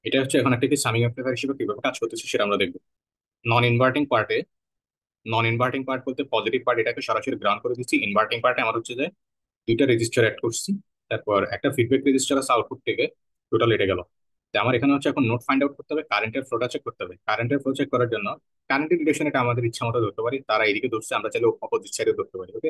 এটা হচ্ছে এখন একটা কি সামিং অ্যাম্পলিফায়ার হিসেবে কিভাবে কাজ করতেছে সেটা আমরা দেখবো। নন ইনভার্টিং পার্টে, নন ইনভার্টিং পার্ট বলতে পজিটিভ পার্ট এটাকে সরাসরি গ্রাউন্ড করে দিচ্ছি। ইনভার্টিং পার্টে আমার হচ্ছে যে দুইটা রেজিস্টার অ্যাড করছি, তারপর একটা ফিডব্যাক রেজিস্টার আছে আউটপুট থেকে, টোটাল এটা গেল। তো আমার এখানে হচ্ছে এখন নোট ফাইন্ড আউট করতে হবে, কারেন্টের ফ্লোটা চেক করতে হবে। কারেন্টের ফ্লো চেক করার জন্য কারেন্টের ডিরেকশন এটা আমাদের ইচ্ছা মতো ধরতে পারি, তারা এদিকে ধরছে আমরা চাইলে অপোজিট সাইডে ধরতে পারি। ওকে,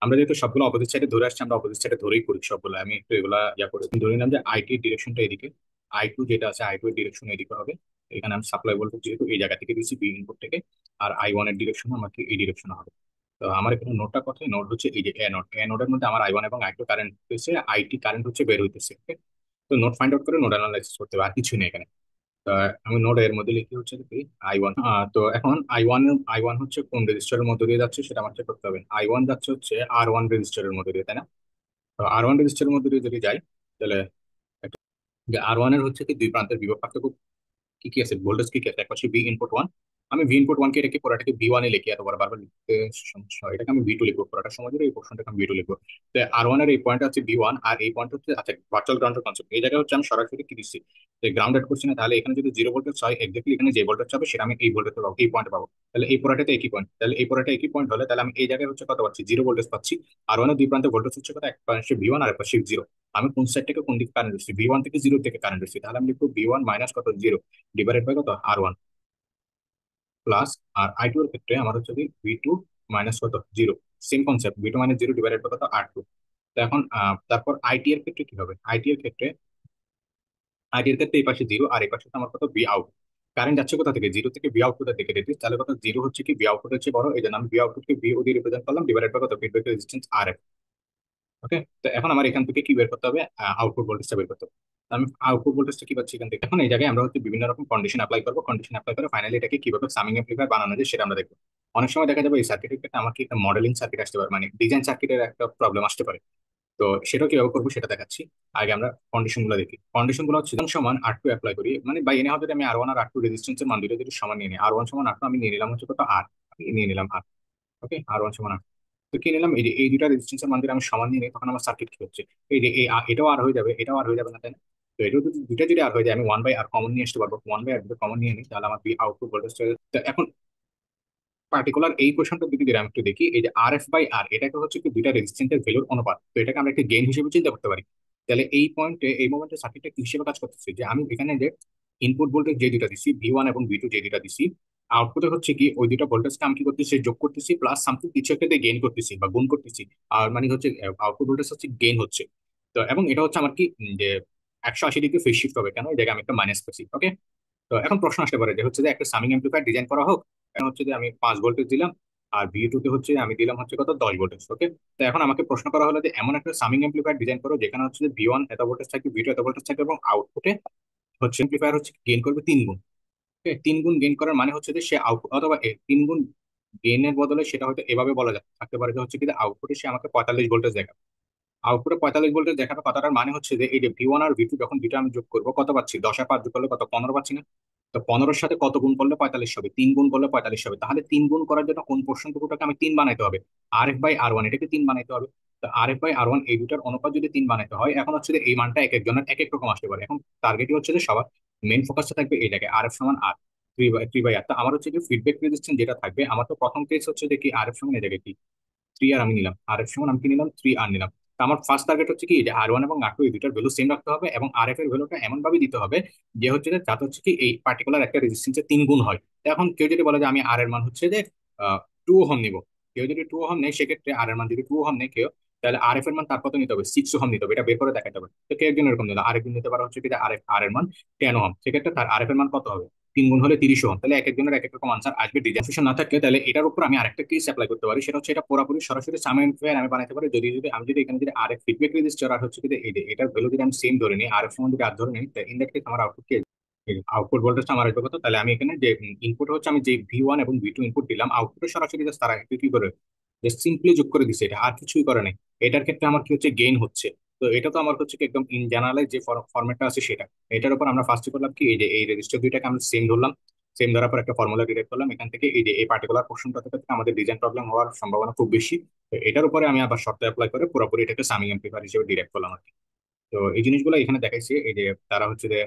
আমরা যেহেতু সবগুলো অপোজিট সাইডে ধরে আসছি, আমরা অপোজিট সাইডে ধরেই করি সবগুলো। আমি একটু এগুলা ইয়া করে ধরে নিলাম যে আইটি ডিরেকশনটা এদিকে, I2 যেটা আছে I2 এর ডিরেকশন এদিকে হবে। এখানে আমি সাপ্লাই ভোল্টেজ যেহেতু এই জায়গা থেকে দিচ্ছি বি ইনপুট থেকে, আর I1 এর ডিরেকশন আমাকে এই ডিরেকশনে হবে। তো আমার এখানে নোটটা কোথায়, নোট হচ্ছে এই যে এ নোডের মধ্যে আমার I1 এবং I2 কারেন্ট হচ্ছে, আইটি কারেন্ট হচ্ছে বের হইতেছে। ওকে, তো নোট ফাইন্ড আউট করে নোড অ্যানালাইসিস করতে হবে, আর কিছু নেই এখানে। তো আমি নোড এর মধ্যে লিখি হচ্ছে কি I1। তো এখন আই ওয়ান হচ্ছে কোন রেজিস্টারের মধ্যে দিয়ে যাচ্ছে সেটা আমার চেক করতে হবে। I1 যাচ্ছে হচ্ছে R1 রেজিস্টারের মধ্যে দিয়ে, তাই না? তো R1 রেজিস্টারের মধ্যে দিয়ে যদি যাই, তাহলে যে R1 এর হচ্ছে কি দুই প্রান্তের বিভব পার্থক্য কি কি আছে, ভোল্টেজ কি কি আছে। এক পাশে ভি ইনপুট ওয়ান, আমি ভি ইনপুট ওয়ান কে রেখে পুরোটাকে V1 এ লিখি, এতবার বারবার লিখতে সমস্যা হয়, এটাকে আমি V2 লিখবো পুরোটা সময় ধরে, এই পোর্শনটাকে আমি V2 লিখবো। তো R1 এর এই পয়েন্ট হচ্ছে V1, আর এই পয়েন্ট হচ্ছে আচ্ছা ভার্চুয়াল গ্রাউন্ডের কনসেপ্ট। এই জায়গায় হচ্ছে আমি সরাসরি কি দিচ্ছি, যে গ্রাউন্ড এড করছি না, তাহলে এখানে যদি জিরো ভোল্টেজ হয় এক্স্যাক্টলি এখানে যে ভোল্টেজ হবে সেটা আমি এই ভোল্টেজ পাবো, এই পয়েন্টে পাবো। তাহলে এই পুরাটাতে একই পয়েন্ট, তাহলে এই পুরাটা একই পয়েন্ট হলে তাহলে আমি এই জায়গায় হচ্ছে কত পাচ্ছি, জিরো ভোল্টেজ পাচ্ছি। আর দুই প্রান্তে ভোল্টেজ হচ্ছে কত, এক পাশে V1 আর এক পাশে জিরো। আমি কোন সাইড থেকে কোন দিকে কারেন্ট দিচ্ছি, V1 থেকে জিরো থেকে কারেন্ট দিচ্ছি, তাহলে আমি লিখবো V1 মাইনাস কত, জিরো, ডিভাইডেড বাই কত, R1 প্লাস। আর I2 এর ক্ষেত্রে আমার হচ্ছে V2 মাইনাস কত, zero. Same concept, V2 minus zero divided by কত, R2। তো এখন তারপর আইটি এর ক্ষেত্রে কি হবে, আইটি এর ক্ষেত্রে এই পাশে জিরো আর এই পাশে তো আমার কত, বি আউট। কারেন্ট যাচ্ছে কোথা থেকে, জিরো থেকে বি আউটপুটের দিকে রেডিস, তাহলে কত, জিরো হচ্ছে কি বি আউটপুট হচ্ছে বড়, এই জন্য আমি বি আউটপুটকে বি ও দিয়ে রিপ্রেজেন্ট করলাম, ডিভাইডেড বাই কত, ফিডব্যাক রেজিস্ট্যান্স আর। ওকে, তো এখন আমার এখান থেকে কি বের করতে হবে, আউটপুট ভোল্টেজটা বের করতে হবে। তো আমি আউটপুট ভোল্টেজটা কি পাচ্ছি এখান থেকে, এখন এই জায়গায় আমরা হচ্ছে বিভিন্ন রকম কন্ডিশন অ্যাপ্লাই করবো, কন্ডিশন অ্যাপ্লাই করে ফাইনালি এটাকে কিভাবে সামিং এমপ্লিফায়ার বানানো যায় সেটা আমরা দেখবো। অনেক সময় দেখা যাবে এই সার্কিটের ক্ষেত্রে আমাকে একটা মডেলিং সার্কিট আসতে পারে, মানে ডিজাইন সার্কিটের একটা প্রবলেম আসতে পারে। তো সেটা কিভাবে করবো সেটা দেখাচ্ছি। আগে আমরা কন্ডিশন গুলো দেখি। কন্ডিশন গুলো হচ্ছে যখন সমান R2 অ্যাপ্লাই করি, মানে বাই এনে হবে আমি R1 আর R2 রেজিস্ট্যান্সের মান দুটো যদি সমান নিয়ে নিই, R1 সমান R2 আমি নিয়ে নিলাম হচ্ছে কত, আর আমি নিয়ে নিলাম আর। ওকে, R1 সমান R। তো কি নিলাম, এই যে এই দুটা রেজিস্ট্যান্সের মান যদি আমি সমান নিয়ে নিই, তখন আমার সার্কিট কি হচ্ছে, এই যে এটাও আর হয়ে যাবে, এটাও আর হয়ে যাবে না, তাই না? তো এটাও যদি দুইটা যদি আর হয়ে যায়, আমি ওয়ান বাই আর কমন নিয়ে আসতে পারবো, ওয়ান বাই আর যদি কমন নিয়ে নিই তাহলে আমার বি আউটপুট ভোল্টেজ। তো এখন পার্টিকুলার এই কোশ্চেনটা দিকে যদি আমি একটু দেখি, এই যে RF বাই আর এটাকে হচ্ছে কি দুইটা রেজিস্ট্যান্সের ভ্যালুর অনুপাত, তো এটাকে আমরা একটা গেইন হিসেবে চিন্তা করতে পারি। তাহলে এই পয়েন্টে এই মোমেন্টে সার্কিটটা কি হিসেবে কাজ করতেছে, যে আমি এখানে যে ইনপুট ভোল্টেজ যে দুটা দিছি V1 এবং V2 যে দুটা দিছি, আউটপুটে হচ্ছে কি ওই দুটা ভোল্টেজকে আমি কি করতেছি, যোগ করতেছি, প্লাস সামথিং কিছু একটা গেইন করতেছি বা গুণ করতেছি। আর মানে হচ্ছে আউটপুট ভোল্টেজ হচ্ছে গেইন হচ্ছে। তো এবং এটা হচ্ছে আমার কি যে 180 ডিগ্রি ফেজ শিফট হবে, কেন এই জায়গায় আমি একটা মাইনাস পেয়েছি। ওকে, তো এখন প্রশ্ন আসতে পারে যে হচ্ছে যে একটা সামিং এমপ্লিফায়ার ডিজাইন করা হোক, এখন হচ্ছে যে আমি 5 ভোল্টেজ দিলাম, আর V2 তে হচ্ছে আমি দিলাম হচ্ছে কত, 10 ভোল্টেজ। ওকে, তো এখন আমাকে প্রশ্ন করা হলো যে এমন একটা সামিং এমপ্লিফায়ার ডিজাইন করো যেখানে হচ্ছে যে V1 এত ভোল্টেজ থাকবে, V2 এত ভোল্টেজ থাকবে, এবং আউটপুটে হচ্ছে এমপ্লিফায়ার হচ্ছে গেইন করবে 3 গুণ। ওকে, 3 গুণ গেইন করার মানে হচ্ছে যে সে আউটপুট, অথবা 3 গুণ গেইনের বদলে সেটা হয়তো এভাবে বলা যায় থাকতে পারে যে হচ্ছে কি আউটপুটে সে আমাকে 45 ভোল্টেজ দেখাবে। আউটপুটে 45 ভোল্টেজ দেখাবে কথাটার মানে হচ্ছে যে এই যে V1 আর V2 যখন দুটো আমি যোগ করবো কত পাচ্ছি, 10 আর 5 যোগ করলে কত, 15 পাচ্ছি না? তো 15-এর সাথে কত গুণ করলে 45 হবে, 3 গুণ করলে 45 হবে। তাহলে 3 গুণ করার জন্য কোন পোর্শনটুকুটাকে আমি 3 বানাইতে হবে, RF/R1 এটাকে 3 বানাইতে হবে। তো RF/R1 এই দুটার অনুপাত যদি 3 বানাইতে হয়, এখন হচ্ছে যে এই মানটা এক একজনের এক এক রকম আসতে পারে। এখন টার্গেটই হচ্ছে যে সবার মেইন ফোকাসটা থাকবে এই জায়গায়, RF সমান আর, থ্রি বাই আর। তো আমার হচ্ছে যে ফিডব্যাক রেজিস্ট্যান্স যেটা থাকবে, আমার তো প্রথম কেস হচ্ছে যে কি RF সমান এই জায়গায় কি 3 আর আমি নিলাম, RF সমান আমি কি নিলাম, 3 আর নিলাম। তো আমার ফার্স্ট টার্গেট হচ্ছে কি যে R1 এবং R2 এই দুটার ভ্যালু সেম রাখতে হবে, এবং RF এর ভ্যালুটা এমন ভাবে দিতে হবে যে হচ্ছে যে যাতে হচ্ছে কি এই পার্টিকুলার একটা রেজিস্ট্যান্সের 3 গুণ হয়। তো এখন কেউ যদি বলে যে আমি আর এর মান হচ্ছে যে 2 ওহম নিব, কেউ যদি 2 ওহম নেয় সেক্ষেত্রে আর এর মান যদি 2 ওহম নেয় কেউ, তাহলে RF এর মান তার কত নিতে হবে, 6 ওহম নিতে হবে, এটা বের করে দেখাতে হবে। তো কেউ একজন এরকম নিল, আরেকজন নিতে পারে হচ্ছে কি যে আর এর মান 10 ওহম, সেক্ষেত্রে তার RF এর মান কত হবে, 3 গুণ হলে 30 ওহম। তাহলে এক একজনের এক এক রকম আনসার আসবে। ডিজাইন না থাকে তাহলে এটার উপর আমি আরেকটা কেস অ্যাপ্লাই করতে পারি, সেটা হচ্ছে এটা পুরোপুরি সরাসরি সাম এমপ্লিফায়ার আমি বানাতে পারি। যদি যদি আমি যদি এখানে যদি RF ফিডব্যাক রেজিস্টার আর হচ্ছে কি যে এই যে এটার ভ্যালু যদি আমি সেম ধরে নিই, RF সমান যদি আর ধরে নিই, ইন দ্যাট কেস আমার আউটপুট কি, আউটপুট ভোল্টেজটা আমার আসবে কত, তাহলে আমি এখানে যে ইনপুট হচ্ছে আমি যে V1 এবং V2 ইনপুট দিলাম, আউটপুটে সরাসরি জাস্ট তারা একটু কি করে জাস্ট সিম্পলি যোগ করে দিচ্ছে, এটা আর কিছুই করে নাই। এটার ক্ষেত্রে আমার কি হচ্ছে, গেইন হচ্ছে। তো এটা তো আমার হচ্ছে কি একদম ইন জেনারেল যে ফরম্যাটটা আছে সেটা, এটার উপর আমরা ফার্স্ট করলাম কি এই যে এই রেজিস্টার দুইটাকে আমরা সেম ধরলাম, সেম ধরার পর একটা ফর্মুলা ডিরাইভ করলাম এখান থেকে, এই যে এই পার্টিকুলার পোর্শনটা থেকে আমাদের ডিজাইন প্রবলেম হওয়ার সম্ভাবনা খুব বেশি। তো এটার উপরে আমি আবার শর্ত অ্যাপ্লাই করে পুরোপুরি এটাকে সামিং এমপ্লিফায়ার হিসেবে ডিরাইভ করলাম আর কি। তো এই জিনিসগুলো এখানে দেখাইছে, এই যে তারা হচ্ছে যে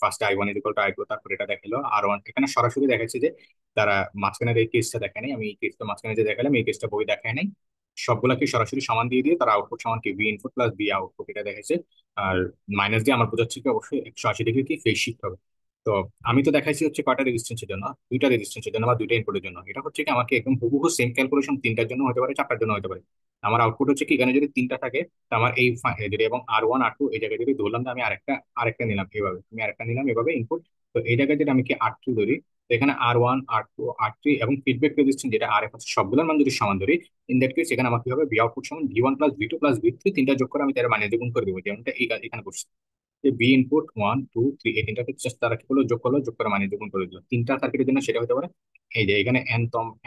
first I1 equal to I2, তারপর এটা দেখালো R1, এখানে সরাসরি দেখাচ্ছে যে তারা মাঝখানের এই কেসটা দেখায় নাই। আমি এই কেসটা মাঝখানে যে দেখালাম, এই কেসটা বই দেখায় নাই। সবগুলাকে সরাসরি সমান দিয়ে দিয়ে তারা আউটপুট সমান কি V input plus V output এটা দেখাইছে। আর মাইনাস দিয়ে আমার বোঝাচ্ছে কি অবশ্যই 180 ডিগ্রি কি ফেজ শিফট হবে। তো আমি তো দেখাইছি হচ্ছে কয়টা রেজিস্ট্যান্সের জন্য, দুইটা রেজিস্ট্যান্সের জন্য বা দুইটা ইনপুটের জন্য। এটা হচ্ছে কি আমাকে একদম হুবহু সেম ক্যালকুলেশন তিনটার জন্য হতে পারে, চারটার জন্য হতে পারে। আমার আউটপুট হচ্ছে কি এখানে যদি তিনটা থাকে, তো আমার এই যদি এবং R1 R2 এই জায়গায় যদি ধরলাম যে আমি আরেকটা আরেকটা নিলাম এভাবে, আমি আরেকটা নিলাম এভাবে ইনপুট। তো এই জায়গায় যদি আমি কি R2 ধরি, তো এখানে R1 R2 R3 এবং ফিডব্যাক রেজিস্ট্যান্স যেটা RF আছে সবগুলোর মান যদি সমান ধরি, ইন দ্যাট কেস এখানে আমার কি হবে, ভি আউটপুট সমান V1 plus V2 plus V3, তিনটা যোগ করে আমি তার মানে গুণ করে দেবো, যেমনটা এখানে করছি। যে বি ইনপুট 1 2 3, এই তিনটাকে জাস্ট তারা কি করলো, যোগ করলো, যোগ করে মানে গুণ করে দিল তিনটা সার্কিটের জন্য, সেটা হতে পারে। এই যে এখানে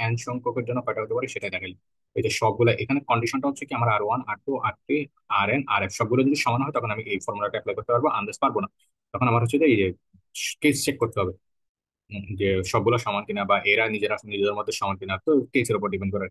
এন সংখ্যকের জন্য কয়টা হতে পারে সেটা দেখাইল। এই যে সবগুলো এখানে কন্ডিশনটা হচ্ছে কি আমার R1 R2 R3 RN RF সবগুলো যদি সমান হয়, তখন আমি এই ফর্মুলাটা অ্যাপ্লাই করতে পারবো, আন্দাজ পারবো না। তখন আমার হচ্ছে যে এই যে কেস চেক করতে হবে, যে সবগুলো সমান কিনা বা এরা নিজেরা নিজেদের মধ্যে সমান কিনা, তো কেসের উপর ডিপেন্ড করে।